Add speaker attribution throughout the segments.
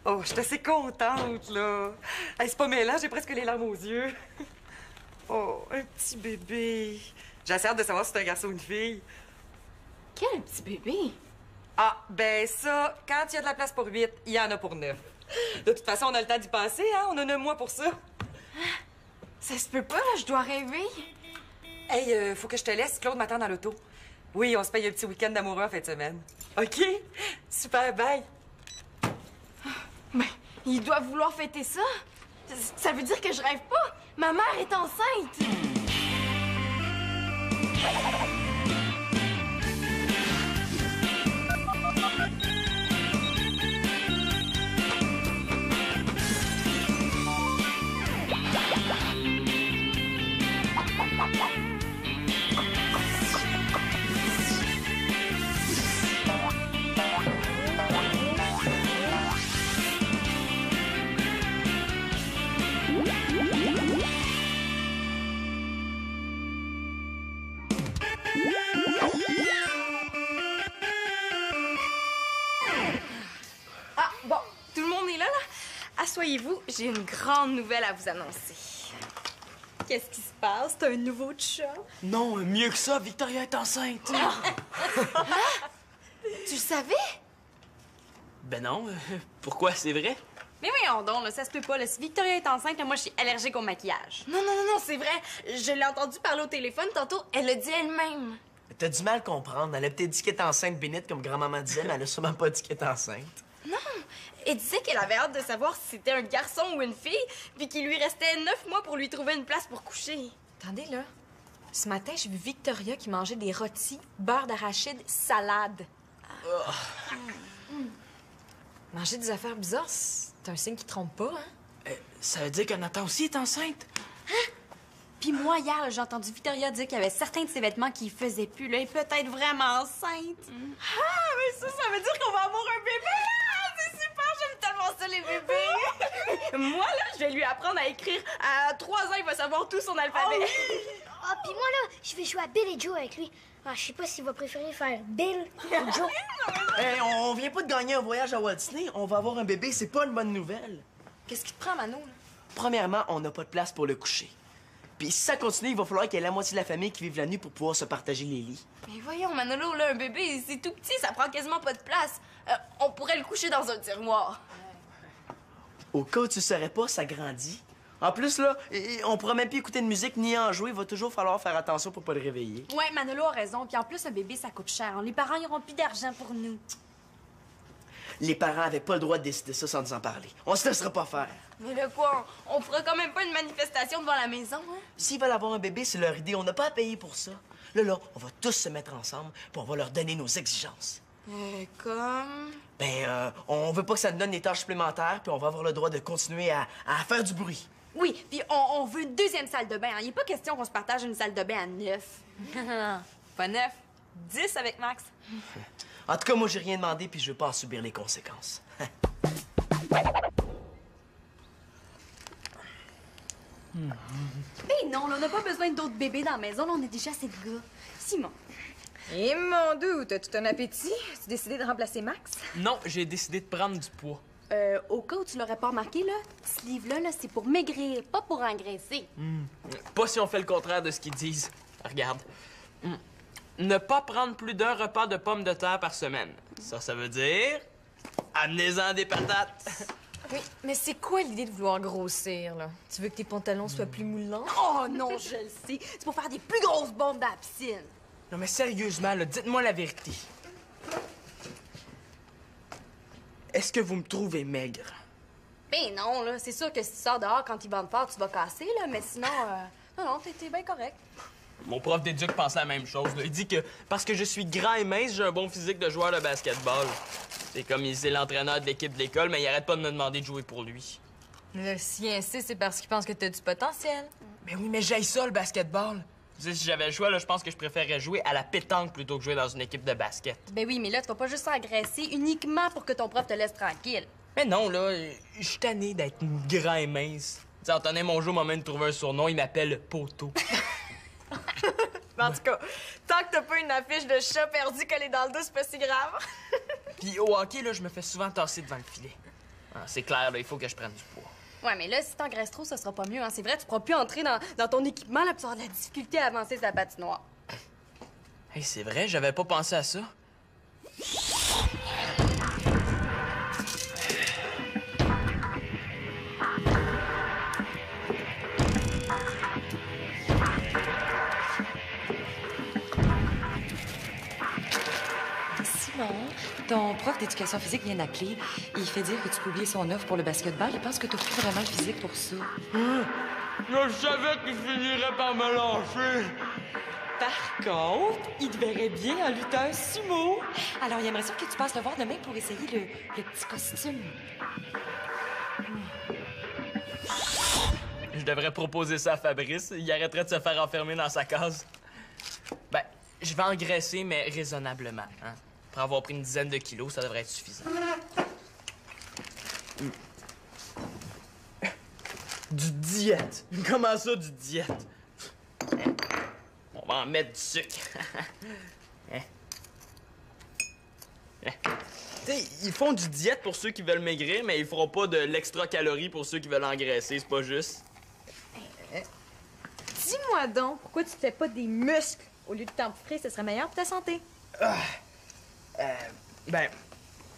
Speaker 1: Oh, je suis assez contente, là. Hey, c'est pas mêlant, j'ai presque les larmes aux yeux. Oh, un petit bébé. J'ai assez hâte de savoir si c'est un garçon ou une fille.
Speaker 2: Quel petit bébé?
Speaker 1: Ah, ben ça, quand il y a de la place pour 8, il y en a pour 9. De toute façon, on a le temps d'y penser, hein? On a 9 mois pour ça.
Speaker 2: Ça se peut pas, là, je dois rêver.
Speaker 1: Hey, faut que je te laisse. Claude m'attend dans l'auto. Oui, on se paye un petit week-end d'amoureux en fin de semaine. OK? Super, bye.
Speaker 2: Mais il doit vouloir fêter ça. Ça veut dire que je rêve pas. Ma mère est enceinte. Ah, bon, tout le monde est là, là? Asseyez-vous, j'ai une grande nouvelle à vous annoncer. Qu'est-ce qui se passe? T'as un nouveau chat?
Speaker 3: Non, mieux que ça, Victoria est enceinte.
Speaker 2: Tu le savais?
Speaker 3: Ben non, pourquoi, c'est vrai?
Speaker 4: Mais voyons donc, là, ça se peut pas. Là. Si Victoria est enceinte, là, moi, je suis allergique au maquillage.
Speaker 2: Non, non, non, non, c'est vrai. Je l'ai entendu parler au téléphone tantôt. Elle l'a dit elle-même.
Speaker 5: T'as du mal à comprendre. Elle a peut-être dit qu'elle est enceinte bénite, comme grand-maman disait, mais elle a sûrement pas dit qu'elle est enceinte.
Speaker 2: Non, elle disait qu'elle avait hâte de savoir si c'était un garçon ou une fille, puis qu'il lui restait 9 mois pour lui trouver une place pour coucher.
Speaker 4: Attendez, là. Ce matin, j'ai vu Victoria qui mangeait des rôtis, beurre d'arachide, salade. Manger des affaires bizarres, c'est un signe qui trompe pas, hein?
Speaker 3: Ça veut dire que Nathan aussi est enceinte?
Speaker 4: Puis moi, hier, là, j'ai entendu Victoria dire qu'il y avait certains de ses vêtements qui faisaient plus, là, et peut-être vraiment enceinte.
Speaker 2: Ah, mais ça veut dire qu'on va avoir un bébé! Ah, c'est super, j'aime tellement ça, les bébés! Moi, là, je vais lui apprendre à écrire. À 3 ans, il va savoir tout son alphabet.
Speaker 6: Ah, puis moi, là, je vais jouer à Bill et Joe avec lui. Ah, je sais pas s'il va préférer faire Bill ou Joe.
Speaker 5: Hey, on vient pas de gagner un voyage à Walt Disney. On va avoir un bébé, c'est pas une bonne nouvelle.
Speaker 4: Qu'est-ce qui te prend, Mano, là?
Speaker 5: Premièrement, on n'a pas de place pour le coucher. Puis si ça continue, il va falloir qu'il y ait la moitié de la famille qui vive la nuit pour pouvoir se partager les lits.
Speaker 2: Mais voyons, Manolo, là, un bébé, c'est tout petit, ça prend quasiment pas de place. On pourrait le coucher dans un tiroir.
Speaker 5: Au cas où tu saurais pas, ça grandit. En plus, là, on pourra même plus écouter de musique ni en jouer. Il va toujours falloir faire attention pour pas le réveiller.
Speaker 4: Ouais, Manolo a raison. Puis en plus, un bébé, ça coûte cher. Les parents n'auront plus d'argent pour nous.
Speaker 5: Les parents avaient pas le droit de décider ça sans nous en parler. On se laissera pas faire.
Speaker 2: Mais là, quoi, on fera quand même pas une manifestation devant la maison, hein?
Speaker 5: S'ils veulent avoir un bébé, c'est leur idée. On n'a pas à payer pour ça. Là, on va tous se mettre ensemble puis on va leur donner nos exigences.
Speaker 2: Comme...
Speaker 5: On veut pas que ça nous donne des tâches supplémentaires puis on va avoir le droit de continuer à faire du bruit.
Speaker 4: Oui, puis on veut une deuxième salle de bain. Il n'est pas question qu'on se partage une salle de bain à 9. Pas 9, 10 avec Max.
Speaker 5: En tout cas, moi, j'ai rien demandé puis je veux pas en subir les conséquences.
Speaker 4: Mais non, là, on n'a pas besoin d'autres bébés dans la maison. Là, on est déjà assez de gars. Simon.
Speaker 7: Et mon doux, t'as tout un appétit? Tu décidé de remplacer Max?
Speaker 3: Non, j'ai décidé de prendre du poids.
Speaker 4: Au cas où tu l'aurais pas remarqué, là, ce livre-là, là, c'est pour maigrir, pas pour engraisser.
Speaker 3: Pas si on fait le contraire de ce qu'ils disent. Regarde. Ne pas prendre plus d'un repas de pommes de terre par semaine. Ça veut dire... Amenez-en des patates.
Speaker 7: Oui, mais c'est quoi l'idée de vouloir grossir, là? Tu veux que tes pantalons soient plus moulants?
Speaker 4: Oh non, je le sais. C'est pour faire des plus grosses bombes dans la piscine.
Speaker 3: Non, mais sérieusement, là, dites-moi la vérité. Est-ce que vous me trouvez maigre?
Speaker 4: Ben non, là, c'est sûr que si tu sors dehors quand il bande fort, tu vas casser, là, mais sinon, non, t'es bien correct.
Speaker 3: Mon prof d'éduc pensait la même chose. Là. Il dit que parce que je suis grand et mince, j'ai un bon physique de joueur de basketball. C'est comme il est l'entraîneur de l'équipe de l'école, mais il arrête pas de me demander de jouer pour lui.
Speaker 7: Là, s'il insiste, c'est parce qu'il pense que t'as du potentiel.
Speaker 3: Mais oui, mais j'aille ça, le basketball. Tu sais, si j'avais le choix, là, je pense que je préférerais jouer à la pétanque plutôt que jouer dans une équipe de basket.
Speaker 4: Ben oui, mais là, tu vas pas juste s'agresser uniquement pour que ton prof te laisse tranquille.
Speaker 3: Mais non, là, je suis tanné d'être grand et mince. Tu sais, Antonin Mongeau m'a même trouvé un surnom, il m'appelle Poteau.
Speaker 7: En tout cas, tant que t'as pas une affiche de chat perdu collée dans le dos, c'est pas si grave.
Speaker 3: Puis au hockey, là, je me fais souvent tasser devant le filet. Ah, c'est clair, là, il faut que je prenne du poids.
Speaker 4: Ouais, mais là, si t'engraisses trop, ça sera pas mieux, hein. C'est vrai, tu pourras plus entrer dans ton équipement, là, puis tu auras de la difficulté à avancer sur la patinoire.
Speaker 3: Hey, c'est vrai, j'avais pas pensé à ça.
Speaker 8: Simon, ton prof d'éducation physique vient d'appeler. Il fait dire que tu peux oublier son offre pour le basketball. Il pense que t'as plus vraiment le physique pour ça.
Speaker 3: Je savais qu'il finirait par me lâcher.
Speaker 8: Par contre, il te verrait bien en lutteur sumo. Alors, il aimerait ça que tu passes le voir demain pour essayer le petit costume.
Speaker 3: Je devrais proposer ça à Fabrice. Il arrêterait de se faire enfermer dans sa case. Ben, je vais engraisser, mais raisonnablement. Hein? Pour avoir pris une dizaine de kilos, ça devrait être suffisant.
Speaker 5: Du diète. Comment ça, du diète?
Speaker 3: Hein? On va en mettre du sucre. Hein? Hein? Tu sais, ils font du diète pour ceux qui veulent maigrir, mais ils feront pas de l'extra calorie pour ceux qui veulent engraisser. C'est pas juste.
Speaker 4: Dis-moi donc, pourquoi tu te fais pas des muscles? Au lieu de t'empiffrer, ce serait meilleur pour ta santé.
Speaker 3: Ben,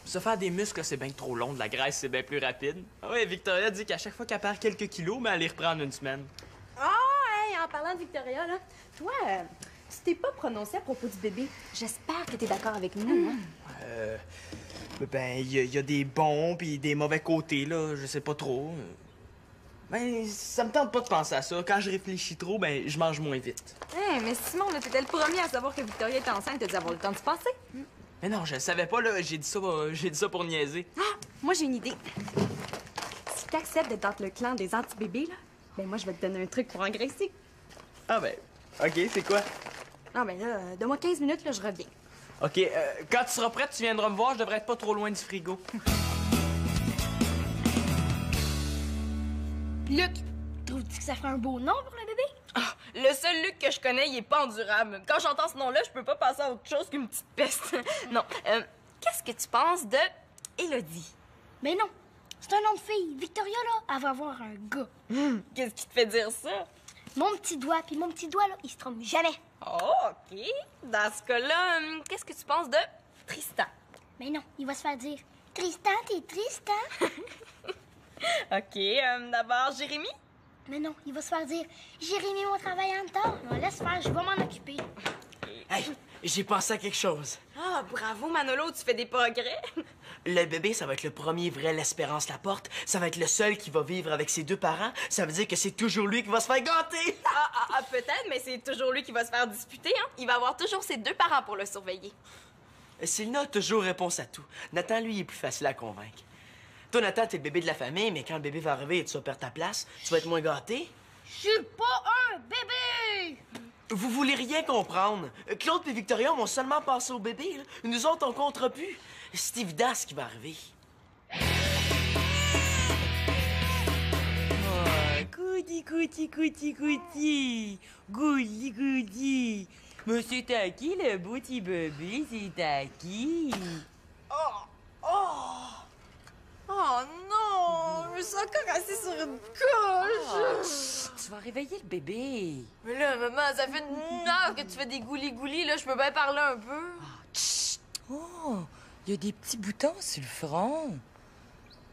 Speaker 3: se faire des muscles, c'est bien trop long. De la graisse, c'est bien plus rapide. Ah ouais, Victoria dit qu'à chaque fois qu'elle perd quelques kilos, mais elle les reprend en une semaine.
Speaker 4: Ah, hey, en parlant de Victoria, là, toi, tu t'es pas prononcé à propos du bébé. J'espère que t'es d'accord avec nous, hein?
Speaker 3: Ben, il y a des bons puis des mauvais côtés, là. Je sais pas trop. Ben, ça me tente pas de penser à ça. Quand je réfléchis trop, ben, je mange moins vite.
Speaker 4: Hey, mais Simon, là, t'étais le premier à savoir que Victoria était enceinte. T'as dû avoir le temps de se passer.
Speaker 3: Mais non, je le savais pas, là. J'ai dit ça pour niaiser.
Speaker 4: Ah, moi, j'ai une idée. Si t'acceptes d'être dans le clan des anti-bébés, là, ben moi, je vais te donner un truc pour engraisser.
Speaker 3: Ah ben, OK, c'est quoi?
Speaker 4: Ah, ben là, donne-moi 15 minutes, là, je reviens.
Speaker 3: OK, quand tu seras prête, tu viendras me voir. Je devrais être pas trop loin du frigo.
Speaker 6: Luc, trouves-tu que ça ferait un beau nom pour le bébé?
Speaker 2: Le seul Luc que je connais, il est pas endurable. Quand j'entends ce nom-là, je peux pas passer à autre chose qu'une petite peste. Non. Qu'est-ce que tu penses de Élodie?
Speaker 6: Mais non, c'est un nom de fille. Victoria, là, elle va avoir un gars.
Speaker 2: Qu'est-ce qui te fait dire ça?
Speaker 6: Mon petit doigt, puis mon petit doigt, là, il se trompe jamais.
Speaker 2: Oh, OK. Dans ce cas-là, qu'est-ce que tu penses de Tristan?
Speaker 6: Mais non, il va se faire dire Tristan, t'es triste, hein?
Speaker 2: OK. D'abord, Jérémy?
Speaker 6: Mais non, il va se faire dire Jérémy, mon travail en temps. Laisse faire, je vais m'en occuper.
Speaker 5: Hey, j'ai pensé à quelque chose.
Speaker 2: Ah, bravo, Manolo, tu fais des progrès.
Speaker 5: Le bébé, ça va être le premier vrai l'Espérance Laporte. Ça va être le seul qui va vivre avec ses deux parents. Ça veut dire que c'est toujours lui qui va se faire gâter.
Speaker 2: Peut-être, mais c'est toujours lui qui va se faire disputer, hein? Il va avoir toujours ses deux parents pour le surveiller.
Speaker 5: Sylna a toujours réponse à tout. Nathan, lui, il est plus facile à convaincre. Toi, Nathan, t'es le bébé de la famille, mais quand le bébé va arriver et tu vas perdre ta place, tu vas être moins gâté.
Speaker 6: Je suis pas un bébé!
Speaker 5: Vous voulez rien comprendre. Claude et Victoria vont seulement passer au bébé. Là. Nous autres, on comptera plus. C'est évident ce qui va arriver.
Speaker 8: Goody, goody, goody, goody. Goody, goody. Mais c'est à qui le beau petit bébé? C'est à qui?
Speaker 4: Oh non! Je me sens encore assis sur une couche!
Speaker 8: Tu vas réveiller le bébé.
Speaker 2: Mais là, maman, ça fait une heure que tu fais des goulis-goulis, là. Je peux bien parler un peu.
Speaker 8: Oh, il y a des petits boutons sur le front.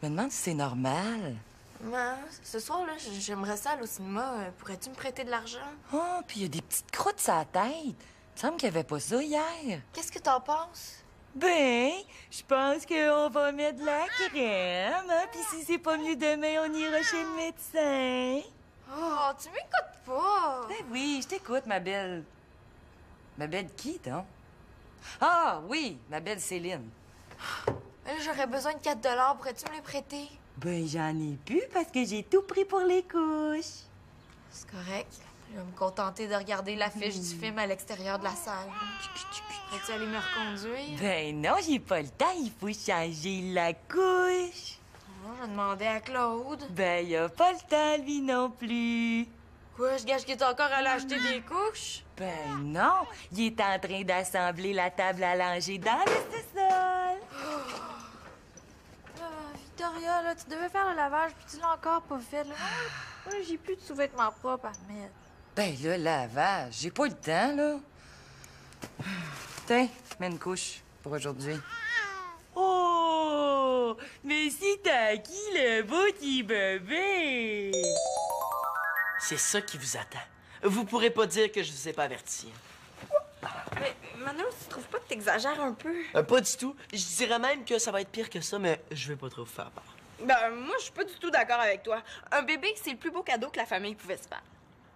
Speaker 8: Je me demande si c'est normal.
Speaker 2: Maman, ce soir, là, j'aimerais ça aller au cinéma. Pourrais-tu me prêter de l'argent?
Speaker 8: Oh, puis il y a des petites croûtes sur la tête. Il me semble qu'il n'y avait pas ça hier.
Speaker 2: Qu'est-ce que t'en penses?
Speaker 8: Ben, je pense qu'on va mettre de la crème, hein? Puis si c'est pas mieux demain, on ira chez le médecin.
Speaker 2: Oh, tu m'écoutes pas.
Speaker 8: Ben oui, je t'écoute, ma belle. Ma belle qui, donc? Ah, oui, ma belle Céline.
Speaker 2: Là, j'aurais besoin de 4 pourrais-tu me les prêter?
Speaker 8: Ben, j'en ai plus parce que j'ai tout pris pour les couches.
Speaker 2: C'est correct. Je vais me contenter de regarder l'affiche du film à l'extérieur de la salle. Pourrais-tu aller me reconduire?
Speaker 8: Ben non, j'ai pas le temps, il faut changer la couche.
Speaker 2: Je demandais à Claude.
Speaker 8: Ben, y a pas le temps, lui non plus.
Speaker 2: Quoi, je gâche qu'il est encore allé acheter des couches?
Speaker 8: Ben non, il est en train d'assembler la table à langer dans le sous-sol.
Speaker 9: Victoria, là, tu devais faire le lavage, puis tu l'as encore pas fait, là. Moi, j'ai plus de sous-vêtements propres à mettre.
Speaker 8: Ben là, lavage, j'ai pas le temps, là. Tiens, mets une couche pour aujourd'hui.
Speaker 10: Oh! Mais c'est à qui le beau petit bébé?
Speaker 5: C'est ça qui vous attend. Vous pourrez pas dire que je vous ai pas averti.
Speaker 2: Mais Manolo, tu trouves pas que t'exagères un peu?
Speaker 5: Pas du tout. Je dirais même que ça va être pire que ça, mais je vais pas trop vous faire peur.
Speaker 2: Ben, moi, je suis pas du tout d'accord avec toi. Un bébé, c'est le plus beau cadeau que la famille pouvait se faire.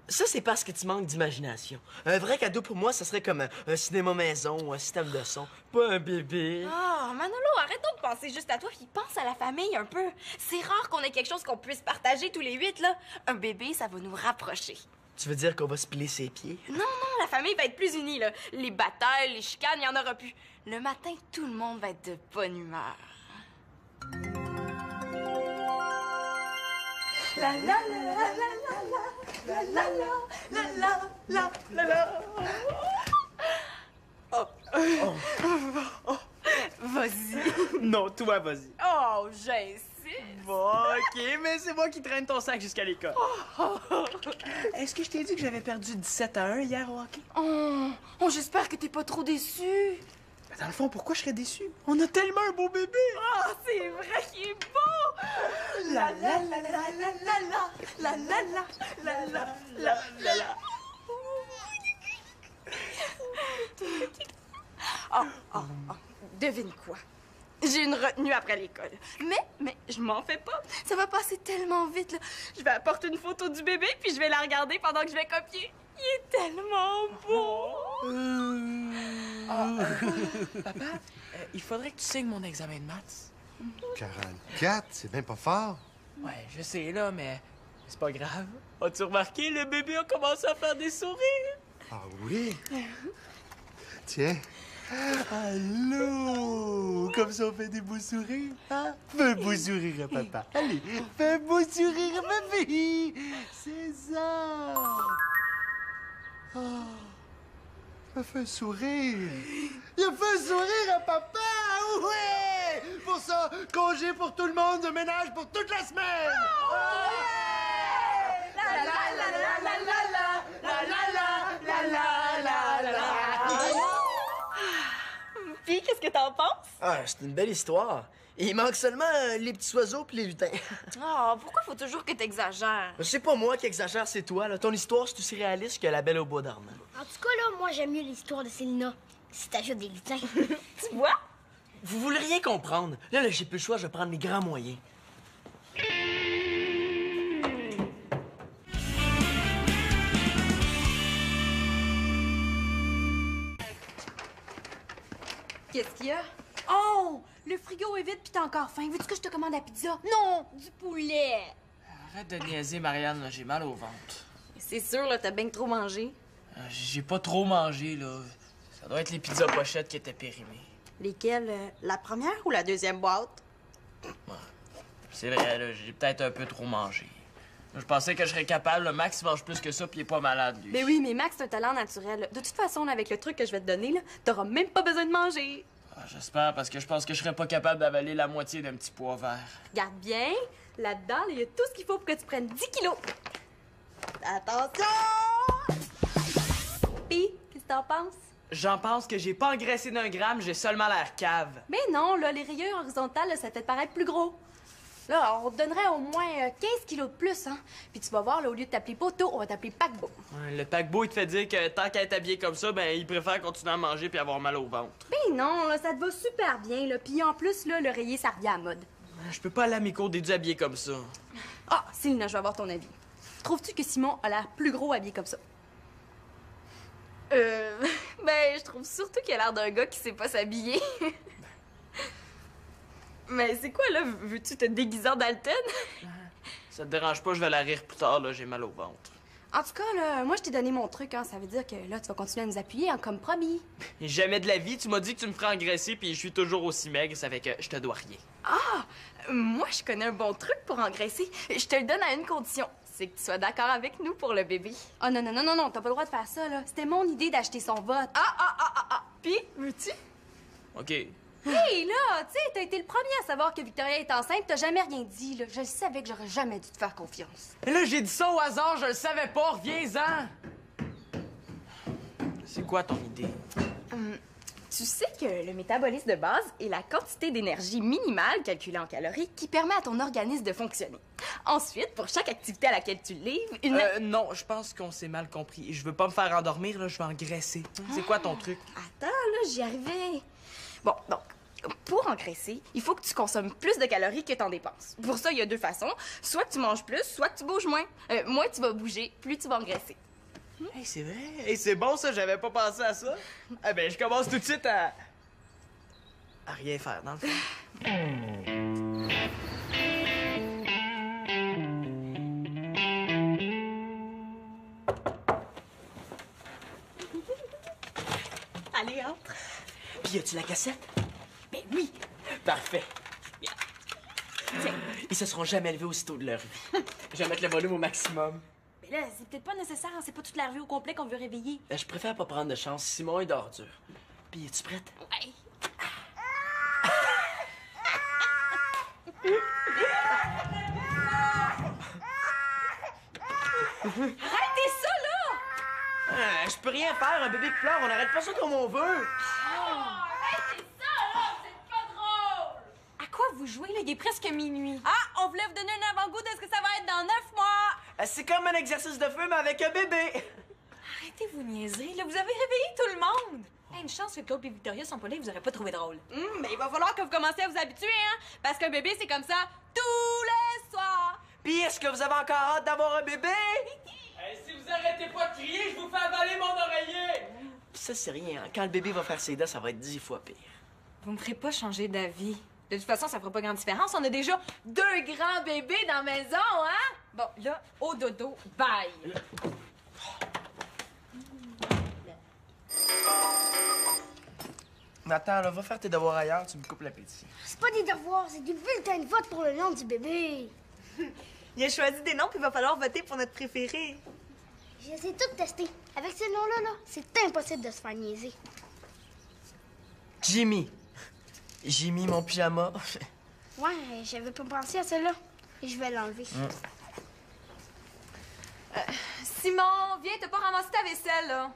Speaker 5: Ça, c'est parce que tu manques d'imagination. Un vrai cadeau pour moi, ça serait comme un cinéma maison ou un système de son. Pas un bébé.
Speaker 2: Ah, Manolo, arrête donc de penser juste à toi, puis pense à la famille un peu. C'est rare qu'on ait quelque chose qu'on puisse partager tous les 8, là. Un bébé, ça va nous rapprocher.
Speaker 5: Tu veux dire qu'on va se piler ses pieds?
Speaker 2: Non, la famille va être plus unie, là. Les batailles, les chicanes, il y en aura plus. Le matin, tout le monde va être de bonne humeur.
Speaker 9: La la la la la la la la la la la la.
Speaker 3: Vas-y. Non, toi, vas-y.
Speaker 2: Oh, j'insiste.
Speaker 3: Bon, OK, mais c'est moi qui traîne ton sac jusqu'à l'école. Est-ce que je t'ai dit que j'avais perdu 17-1 hier au hockey?
Speaker 2: Oh, j'espère que t'es pas trop déçu.
Speaker 3: Dans le fond, pourquoi je serais déçu? On a tellement un beau bébé!
Speaker 2: Oh, c'est vrai qu'il est beau!
Speaker 9: La la la la la la la la la la la la la la.
Speaker 2: Oh, devine quoi? J'ai une retenue après l'école. Mais je m'en fais pas. Ça va passer tellement vite, là. Je vais apporter une photo du bébé, puis je vais la regarder pendant que je vais copier. Il est tellement beau!
Speaker 3: Papa, il faudrait que tu signes mon examen de maths.
Speaker 11: 44, c'est bien pas fort.
Speaker 3: Ouais, je sais, là, mais c'est pas grave. As-tu remarqué, le bébé a commencé à faire des sourires?
Speaker 11: Ah oui? Tiens. Allô! Comme ça, on fait des beaux sourires, hein? Fais un beau sourire à papa. Allez, fais un beau sourire à ma fille! C'est ça! Oh, il a fait un sourire! Il a fait un sourire à papa! Ouais! Pour ça, congé pour tout le monde, de ménage pour toute la semaine!
Speaker 9: La la la la la la la la la la la la.
Speaker 2: Puis, qu'est-ce que t'en penses?
Speaker 5: Ah, c'est une belle histoire. Il manque seulement les petits oiseaux puis les lutins.
Speaker 2: Oh, pourquoi faut toujours que t'exagères?
Speaker 5: C'est pas moi qui exagère, c'est toi. Là. Ton histoire, c'est aussi réaliste que La Belle au bois dormant.
Speaker 6: En tout cas, là, moi, j'aime mieux l'histoire de Célina. Si t'ajoutes des lutins.
Speaker 2: Tu vois?
Speaker 5: Vous voulez rien comprendre. Là, j'ai plus le choix, je vais prendre les grands moyens.
Speaker 4: Qu'est-ce qu'il y a? Oh! Le frigo est vide pis t'as encore faim. Veux-tu que je te commande la pizza? Non! Du poulet!
Speaker 3: Arrête de niaiser, Marianne, là, j'ai mal au ventre.
Speaker 2: C'est sûr, là, t'as bien trop mangé.
Speaker 3: J'ai pas trop mangé, là. Ça doit être les pizzas pochettes qui étaient périmées.
Speaker 2: Lesquelles? La première ou la deuxième boîte?
Speaker 3: C'est vrai, là, j'ai peut-être un peu trop mangé. Je pensais que je serais capable. Le Max mange plus que ça, puis il est pas malade, lui.
Speaker 4: Mais oui, mais Max, c'est un talent naturel. De toute façon, là, avec le truc que je vais te donner, là, t'auras même pas besoin de manger.
Speaker 3: Ah, j'espère, parce que je pense que je serais pas capable d'avaler la moitié d'un petit pois vert.
Speaker 4: Regarde bien, là-dedans, il y a tout ce qu'il faut pour que tu prennes 10 kilos. Attention! Pis, qu'est-ce que t'en penses?
Speaker 3: J'en pense que j'ai pas engraissé d'un gramme, j'ai seulement l'air cave.
Speaker 4: Mais non, là, les rayures horizontales, là, ça fait te paraître plus gros. Là, on te donnerait au moins 15 kilos de plus, hein. Puis tu vas voir, là, au lieu de t'appeler poteau, on va t'appeler paquebot.
Speaker 3: Ouais, le paquebot, il te fait dire que tant qu'à être habillé comme ça, ben, il préfère continuer à manger puis avoir mal au ventre.
Speaker 4: Ben non, là, ça te va super bien, là. Puis en plus, là, le rayé, ça revient à la mode.
Speaker 3: Je peux pas aller à mes cours d'édu habillé comme ça.
Speaker 4: Ah, Célina, je vais avoir ton avis. Trouves-tu que Simon a l'air plus gros habillé comme ça?
Speaker 2: Ben, je trouve surtout qu'il a l'air d'un gars qui sait pas s'habiller. Mais c'est quoi, là? Veux-tu te déguiser en Dalton?
Speaker 3: Ça te dérange pas, je vais la rire plus tard, là, j'ai mal au ventre.
Speaker 4: En tout cas, là, moi, je t'ai donné mon truc, hein. Ça veut dire que là, tu vas continuer à nous appuyer, hein, comme promis.
Speaker 3: Et jamais de la vie, tu m'as dit que tu me ferais engraisser, puis je suis toujours aussi maigre, ça fait que je te dois rien.
Speaker 2: Ah! Moi, je connais un bon truc pour engraisser. Je te le donne à une condition. C'est que tu sois d'accord avec nous pour le bébé.
Speaker 4: Oh non, non, non, non, non, t'as pas le droit de faire ça, là. C'était mon idée d'acheter son vote.
Speaker 2: Puis, veux-tu?
Speaker 3: OK.
Speaker 4: Hey, là, tu sais, t'as été le premier à savoir que Victoria est enceinte, t'as jamais rien dit, là. Je savais que j'aurais jamais dû te faire confiance.
Speaker 3: Et là, j'ai dit ça au hasard, je le savais pas, reviens-en! C'est quoi ton idée?
Speaker 2: Tu sais que le métabolisme de base est la quantité d'énergie minimale calculée en calories qui permet à ton organisme de fonctionner. Ensuite, pour chaque activité à laquelle tu livres,
Speaker 3: Non, je pense qu'on s'est mal compris. Je veux pas me faire endormir, là, je vais engraisser. C'est quoi ton truc?
Speaker 2: Attends, là, j'y arrivais. Bon, donc, pour engraisser, il faut que tu consommes plus de calories que t'en dépenses. Pour ça, il y a deux façons. Soit que tu manges plus, soit que tu bouges moins. Moins tu vas bouger, plus tu vas engraisser.
Speaker 3: Hey, c'est vrai. Hey, c'est bon, ça, j'avais pas pensé à ça. Eh ben, je commence tout de suite à rien faire, dans le fond.
Speaker 2: Allez, entre.
Speaker 5: Puis, y a-tu la cassette?
Speaker 2: Ben oui.
Speaker 5: Parfait. Tiens, ils se seront jamais levés aussitôt de leur vie. Je vais mettre le volume au maximum.
Speaker 4: Mais là, c'est peut-être pas nécessaire, hein, c'est pas toute la revue au complet qu'on veut réveiller.
Speaker 5: Je préfère pas prendre de chance. Simon est d'ordure. Puis, es-tu prête?
Speaker 4: Ouais.
Speaker 2: Arrêtez ça, là!
Speaker 5: Je peux rien faire, un bébé qui pleure, on n'arrête pas ça comme on veut.
Speaker 4: Arrêtez ça, là! C'est pas drôle! À quoi vous jouez, là? Il est presque minuit.
Speaker 7: Ah, on voulait vous donner un avant-goût de ce que ça va être dans 9 mois!
Speaker 5: C'est comme un exercice de feu, mais avec un bébé.
Speaker 7: Arrêtez vous niaiser, là, vous avez réveillé tout le monde! Hey, une chance que Claude et Victoria sont pas là, vous aurez pas trouvé drôle.
Speaker 2: Mais il va falloir que vous commenciez à vous habituer, hein? Parce qu'un bébé, c'est comme ça tous les soirs.
Speaker 5: Puis, est-ce que vous avez encore hâte d'avoir un bébé?
Speaker 3: Hey, si vous arrêtez pas de crier, je vous fais avaler mon oreiller!
Speaker 5: Ça, c'est rien. Quand le bébé va faire ses dents, ça va être 10 fois pire.
Speaker 7: Vous me ferez pas changer d'avis. De toute façon, ça fera pas grande différence. On a déjà 2 grands bébés dans la maison, hein? Bon, là, au dodo, bye!
Speaker 5: Attends, là, va faire tes devoirs ailleurs, tu me coupes l'appétit.
Speaker 6: C'est pas des devoirs, c'est des bulletins de vote pour le nom du bébé.
Speaker 12: Il a choisi des noms, puis il va falloir voter pour notre préféré.
Speaker 6: Je les ai toutes testées. Avec ces noms-là, là, c'est impossible de se faire niaiser.
Speaker 5: Jimmy. Jimmy, mon pyjama.
Speaker 6: Ouais, j'avais pas pensé à cela. Je vais l'enlever.
Speaker 7: Simon, viens, t'as pas ramassé ta vaisselle, là.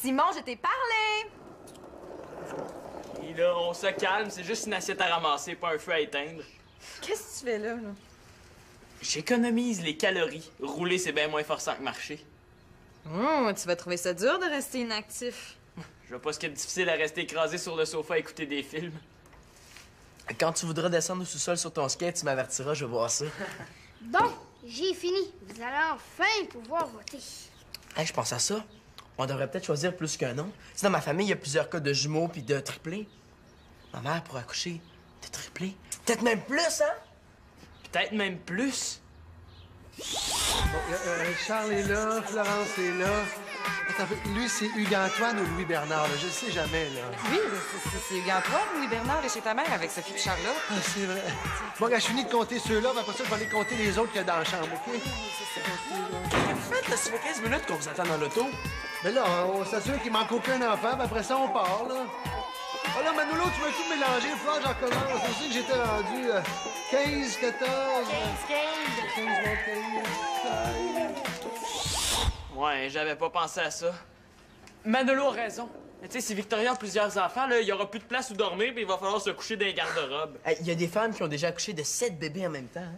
Speaker 7: Simon, je t'ai parlé!
Speaker 3: Et là, on se calme, c'est juste une assiette à ramasser, pas un feu à éteindre.
Speaker 7: Qu'est-ce que tu fais là?
Speaker 3: J'économise les calories. Rouler, c'est bien moins forçant que marcher.
Speaker 7: Oh, tu vas trouver ça dur de rester inactif.
Speaker 3: Je vois pas ce qu'il y a de difficile à rester écrasé sur le sofa à écouter des films.
Speaker 5: Quand tu voudras descendre au sous-sol sur ton skate, tu m'avertiras, je vais voir ça.
Speaker 6: Bon, j'ai fini. Vous allez enfin pouvoir voter.
Speaker 5: Hey, je pense à ça. On devrait peut-être choisir plus qu'un nom. Si dans ma famille, il y a plusieurs cas de jumeaux puis de triplés. Ma mère pourrait accoucher de triplés. Peut-être même plus, hein?
Speaker 3: Peut-être même plus.
Speaker 11: Bon, Charles est là, Florence est là. Attends, lui, c'est Hugues-Antoine ou Louis-Bernard, là? Je sais jamais, là.
Speaker 1: Oui, c'est Hugues-Antoine, Louis-Bernard, et chez ta mère avec Sophie et Charlotte.
Speaker 11: Ah, c'est vrai. Bon, je finis de compter ceux-là, puis après ça, je vais aller compter les autres qu'il y a dans la chambre, OK?
Speaker 5: Faites, là, ça fait 15 minutes qu'on vous attend dans l'auto.
Speaker 11: Mais là, on s'assure qu'il manque aucun enfant, puis après ça, on part, là. Ah là, Manolo, tu m'as tout mélangé. Il faut que j'en recommence. Je sais que j'étais rendu 15, 14... 15.
Speaker 3: Ouais, j'avais pas pensé à ça. Manolo a raison. Tu sais, si Victoria a plusieurs enfants, là, il y aura plus de place où dormir, puis il va falloir se coucher dans les garde-robes.
Speaker 5: Il y a des femmes qui ont déjà accouché de 7 bébés en même temps. Hein?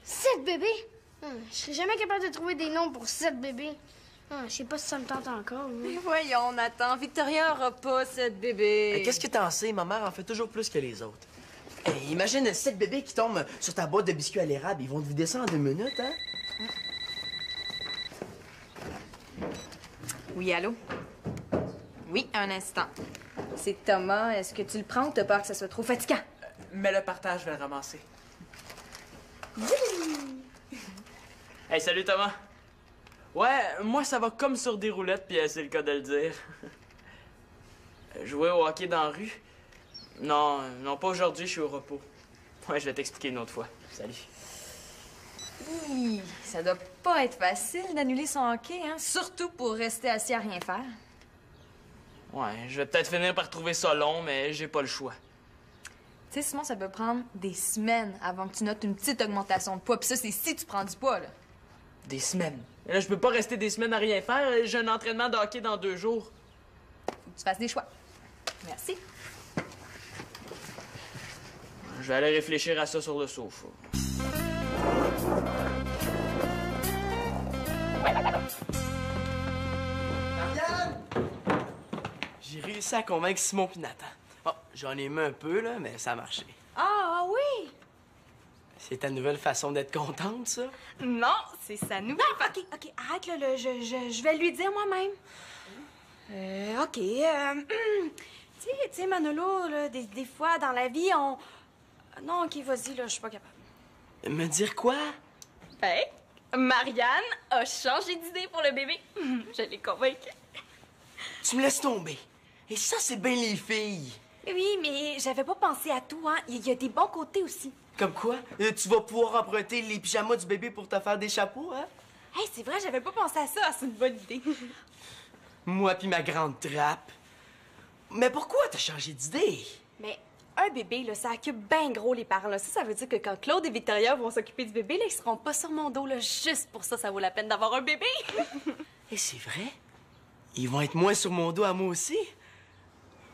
Speaker 6: 7 bébés? Je serais jamais capable de trouver des noms pour 7 bébés. Je sais pas si ça me tente encore.
Speaker 7: Mais voyons, Nathan, Victoria aura pas 7 bébés.
Speaker 5: Qu'est-ce que t'en sais? Ma mère en fait toujours plus que les autres. Hey, imagine 7 bébés qui tombent sur ta boîte de biscuits à l'érable. Ils vont te vider ça en 2 minutes, hein?
Speaker 7: Oui, allô? Oui, un instant. C'est Thomas. Est-ce que tu le prends ou t'as peur que ça soit trop fatigant?
Speaker 3: Mais le partage, je vais le ramasser. Hey, salut Thomas. Ouais, moi ça va comme sur des roulettes, puis c'est le cas de le dire. Jouer au hockey dans la rue? Non, non, pas aujourd'hui, je suis au repos. Ouais, je vais t'expliquer une autre fois. Salut.
Speaker 7: Hi, ça doit pas être facile d'annuler son hockey, hein? Surtout pour rester assis à rien faire.
Speaker 3: Ouais, je vais peut-être finir par trouver ça long, mais j'ai pas le choix.
Speaker 7: Tu sais, Simon, ça peut prendre des semaines avant que tu notes une petite augmentation de poids. Puis ça, c'est si tu prends du poids, là.
Speaker 3: Des semaines. Et là, je peux pas rester des semaines à rien faire. J'ai un entraînement de hockey dans 2 jours.
Speaker 7: Faut que tu fasses des choix. Merci.
Speaker 3: Je vais aller réfléchir à ça sur le sofa.
Speaker 5: Marianne! J'ai réussi à convaincre Simon pis Nathan. Bon, j'en ai mis un peu, là, mais ça a marché.
Speaker 2: Ah oui!
Speaker 5: C'est ta nouvelle façon d'être contente, ça?
Speaker 2: Non, c'est sa nouvelle.
Speaker 9: Non, OK, arrête, là, je vais lui dire moi-même. OK, tu sais, Manolo, là, des fois, dans la vie, on... Non, OK, vas-y, là, je suis pas capable.
Speaker 5: Me dire quoi?
Speaker 2: Ben, Marianne a changé d'idée pour le bébé. Je l'ai convaincue.
Speaker 5: Tu me laisses tomber. Et ça, c'est bien les filles.
Speaker 9: Oui, mais j'avais pas pensé à tout, hein. Il y a des bons côtés aussi.
Speaker 5: Comme quoi? Tu vas pouvoir emprunter les pyjamas du bébé pour te faire des chapeaux, hein?
Speaker 9: Hey, c'est vrai, j'avais pas pensé à ça. C'est une bonne idée.
Speaker 5: Moi puis ma grande trappe. Mais pourquoi t'as changé d'idée?
Speaker 9: Mais un bébé, là, ça occupe bien gros les parents. Là. Ça veut dire que quand Claude et Victoria vont s'occuper du bébé, là, ils seront pas sur mon dos. Là. Juste pour ça, ça vaut la peine d'avoir un bébé.
Speaker 5: Et c'est vrai? Ils vont être moins sur mon dos à moi aussi?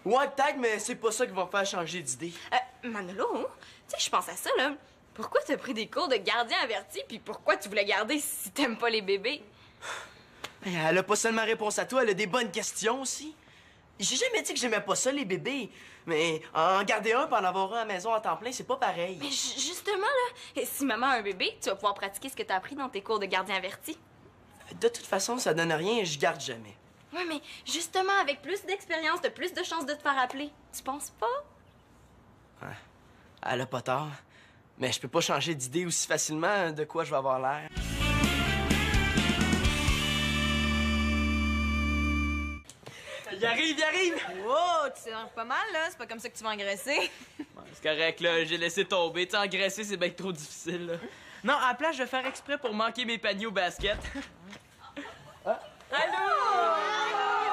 Speaker 5: Ouais, peut-être, mais c'est pas ça qui va me faire changer d'idée.
Speaker 2: Manolo, hein? Tu sais, je pense à ça, là. Pourquoi t'as pris des cours de gardien averti, puis pourquoi tu voulais garder si t'aimes pas les bébés?
Speaker 5: Elle a pas seulement réponse à toi, elle a des bonnes questions aussi. J'ai jamais dit que j'aimais pas ça, les bébés. Mais en garder un pour en avoir un à la maison à temps plein, c'est pas pareil.
Speaker 2: Mais justement, là, si maman a un bébé, tu vas pouvoir pratiquer ce que t'as appris dans tes cours de gardien averti.
Speaker 5: De toute façon, ça donne rien et je garde jamais.
Speaker 2: Ouais, mais justement, avec plus d'expérience, t'as plus de chances de te faire appeler. Tu penses pas?
Speaker 5: Ouais. Elle a pas tort. Mais je peux pas changer d'idée aussi facilement de quoi je vais avoir l'air.
Speaker 3: Il arrive!
Speaker 7: Wow, tu t'énerves pas mal, là. C'est pas comme ça que tu vas engraisser.
Speaker 3: C'est correct, là. J'ai laissé tomber. Tu sais, engraisser, c'est bien trop difficile, là. Non, à la place, je vais faire exprès pour manquer mes paniers au basket.
Speaker 7: Allô!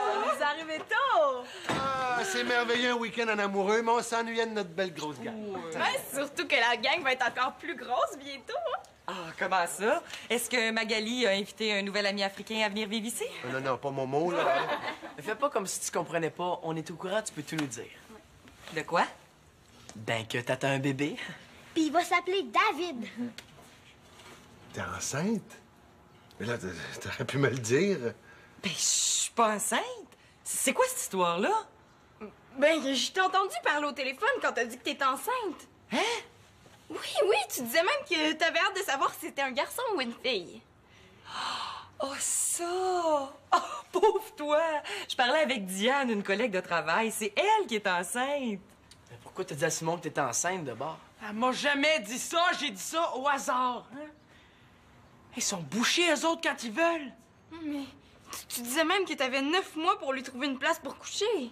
Speaker 7: Ça nous est arrivé tôt!
Speaker 11: Ah, c'est merveilleux un week-end en amoureux, mais on s'ennuyait de notre belle grosse gang.
Speaker 2: Ouais, surtout que la gang va être encore plus grosse bientôt, hein?
Speaker 1: Ah, comment ça? Est-ce que Magali a invité un nouvel ami africain à venir vivre ici?
Speaker 11: Non, non, pas Momo, là.
Speaker 5: Fais pas comme si tu comprenais pas. On est au courant, tu peux tout nous dire.
Speaker 1: De quoi?
Speaker 5: Ben que t'attends un bébé.
Speaker 6: Puis il va s'appeler David.
Speaker 11: T'es enceinte? Mais là, t'aurais pu me le dire.
Speaker 1: Ben, je suis pas enceinte. C'est quoi cette histoire-là?
Speaker 2: Ben, je t'ai entendu parler au téléphone quand t'as dit que t'étais enceinte.
Speaker 1: Hein?
Speaker 2: Oui, tu disais même que t'avais hâte de savoir si c'était un garçon ou une fille.
Speaker 1: Oh, ça! Oh, pauvre toi! Je parlais avec Diane, une collègue de travail. C'est elle qui est enceinte.
Speaker 5: Mais pourquoi t'as dit à Simon que t'étais enceinte de bord?
Speaker 3: Elle m'a jamais dit ça. J'ai dit ça au hasard. Hein? Ils sont bouchés, eux autres, quand ils veulent.
Speaker 2: Mais tu disais même que t'avais 9 mois pour lui trouver une place pour coucher.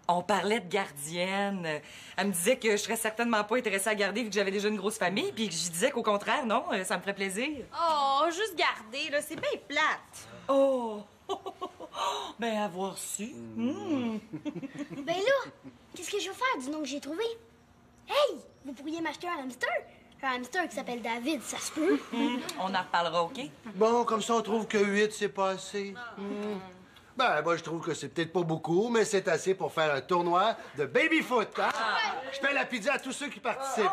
Speaker 1: On parlait de gardienne. Elle me disait que je serais certainement pas intéressée à garder vu que j'avais déjà une grosse famille, puis que je disais qu'au contraire, non, ça me ferait plaisir.
Speaker 2: Oh, juste garder, là, c'est bien plate.
Speaker 1: Oh! Ben, avoir su.
Speaker 6: Ben là, qu'est-ce que je vais faire du nom que j'ai trouvé? Hey, vous pourriez m'acheter un hamster? Un hamster qui s'appelle David, ça se peut?
Speaker 1: On en reparlera, OK?
Speaker 11: Bon, comme ça, on trouve que 8, c'est pas assez. Ben, moi, je trouve que c'est peut-être pas beaucoup, mais c'est assez pour faire un tournoi de baby-foot, hein? Je paie la pizza à tous ceux qui participent.